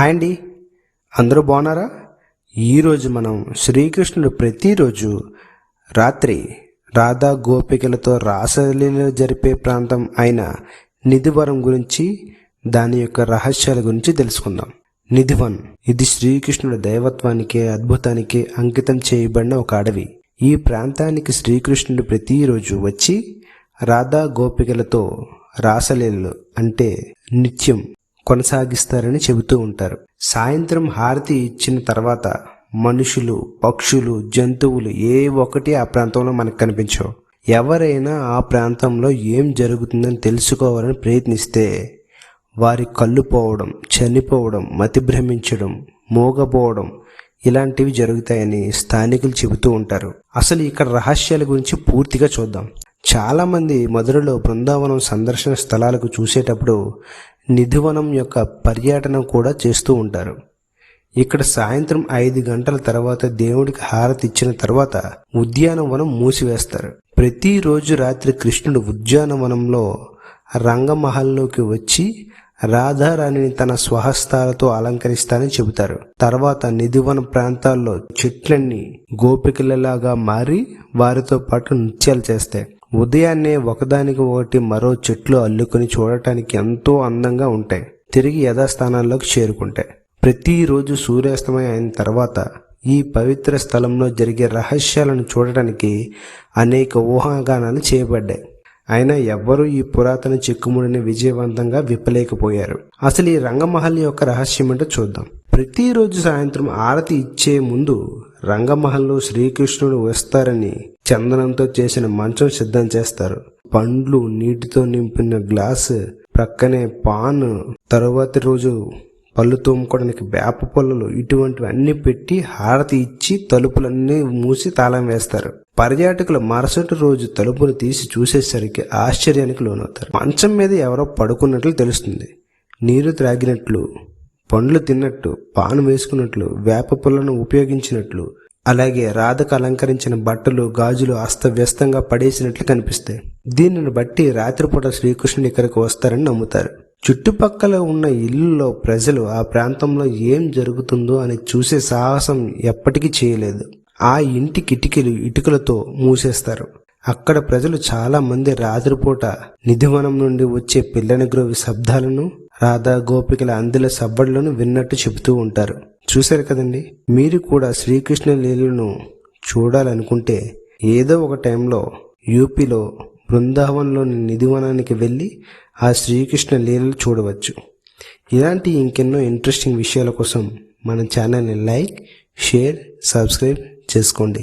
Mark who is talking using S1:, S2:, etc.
S1: Hi అండి, అందరూ బాగున్నారా? ఈరోజు మనం శ్రీకృష్ణుడు ప్రతిరోజు రాత్రి రాధా గోపికలతో రాసలీల జరిపే ప్రాంతం అయిన నిధివనం గురించి, దాని యొక్క రహస్యాల గురించి తెలుసుకుందాం. నిధివన్ ఇది శ్రీకృష్ణుడి దైవత్వానికి, అద్భుతానికి అంకితం చేయబడిన ఒక అడవి. ఈ ప్రాంతానికి శ్రీకృష్ణుడు ప్రతిరోజు వచ్చి రాధా గోపికలతో రాసలీలలు అంటే నిత్యం కొనసాగిస్తారని చెబుతూ ఉంటారు. సాయంత్రం హారతి ఇచ్చిన తర్వాత మనుషులు, పక్షులు, జంతువులు ఏ ఒక్కటి ఆ ప్రాంతంలో మనకు కనిపించవు. ఎవరైనా ఆ ప్రాంతంలో ఏం జరుగుతుందని తెలుసుకోవాలని ప్రయత్నిస్తే వారి కళ్ళు పోవడం, చనిపోవడం, మతిభ్రమించడం, మూగపోవడం ఇలాంటివి జరుగుతాయని స్థానికులు చెబుతూ ఉంటారు. అసలు ఇక్కడ రహస్యాల గురించి పూర్తిగా చూద్దాం. చాలామంది మధురలో బృందావనం సందర్శన స్థలాలకు చూసేటప్పుడు నిధివనం యొక్క పర్యటన కూడా చేస్తూ ఉంటారు. ఇక్కడ సాయంత్రం 5 గంటల తర్వాత దేవుడికి హారతి ఇచ్చిన తర్వాత ఉద్యానవనం మూసివేస్తారు. ప్రతిరోజు రాత్రి కృష్ణుడు ఉద్యానవనంలో రంగమహల్లోకి వచ్చి రాధారాణిని తన స్వహస్తాలతో అలంకరిస్తానని చెబుతారు. తర్వాత నిధివన ప్రాంతాల్లో చెట్లన్నీ గోపికలలాగా మారి వారితో పాటు నృత్యాలు చేస్తాయి. ఉదయాన్నే ఒకదానికి ఒకటి మరో చెట్లు అల్లుకొని చూడటానికి ఎంతో అందంగా ఉంటాయి. తిరిగి యథాస్థానాల్లోకి చేరుకుంటాయి. ప్రతిరోజు సూర్యాస్తమయం అయిన తర్వాత ఈ పవిత్ర స్థలంలో జరిగే రహస్యాలను చూడటానికి అనేక ఊహాగానాలు చేయబడ్డాయి. అయినా ఎవ్వరూ ఈ పురాతన చిక్కుముడిని విజయవంతంగా విప్పలేకపోయారు. అసలు ఈ రంగమహల్ యొక్క రహస్యం ఏంటో చూద్దాం. ప్రతిరోజు సాయంత్రం ఆరతి ఇచ్చే ముందు రంగమహల్లో శ్రీకృష్ణుడు వస్తారని చందనంతో చేసిన మంచం సిద్ధం చేస్తారు. పండ్లు, నీటితో నింపిన గ్లాసు, ప్రక్కనే పాన్, తరువాతి రోజు పళ్ళు తోముకోవడానికి వేప పొలలు, ఇటువంటివి అన్ని పెట్టి హారతి ఇచ్చి తలుపులన్నీ మూసి తాళం వేస్తారు. పర్యాటకులు మరుసటి రోజు తలుపును తీసి చూసేసరికి ఆశ్చర్యానికి లోనవుతారు. మంచం మీద ఎవరో పడుకున్నట్లు తెలుస్తుంది. నీరు త్రాగినట్లు, పండ్లు తిన్నట్టు, పాను వేసుకున్నట్లు, వేప పుల్లను ఉపయోగించినట్లు, అలాగే రాధకు అలంకరించిన బట్టలు, గాజులు అస్తవ్యస్తంగా పడేసినట్లు కనిపిస్తాయి. దీనిని బట్టి రాత్రిపూట శ్రీకృష్ణుడు ఇక్కడికి వస్తారని నమ్ముతారు. చుట్టుపక్కల ఉన్న ఇళ్లలో ప్రజలు ఆ ప్రాంతంలో ఏం జరుగుతుందో అని చూసే సాహసం ఎప్పటికీ చేయలేదు. ఆ ఇంటి కిటికీలు ఇటుకలతో మూసేస్తారు. అక్కడ ప్రజలు చాలా మంది రాత్రిపూట నిధివనం నుండి వచ్చే పిల్లని గ్రోవి శబ్దాలను, రాధా గోపికల అందిల సబ్బడులను విన్నట్టు చెబుతూ ఉంటారు. చూశారు కదండి. మీరు కూడా శ్రీకృష్ణ లీలను చూడాలనుకుంటే ఏదో ఒక టైంలో యూపీలో బృందావనంలోని నిధివనానికి వెళ్ళి ఆ శ్రీకృష్ణ లీలలు చూడవచ్చు. ఇలాంటి ఇంకెన్నో ఇంట్రెస్టింగ్ విషయాల కోసం మన ఛానల్ని లైక్, షేర్, సబ్స్క్రైబ్ చేసుకోండి.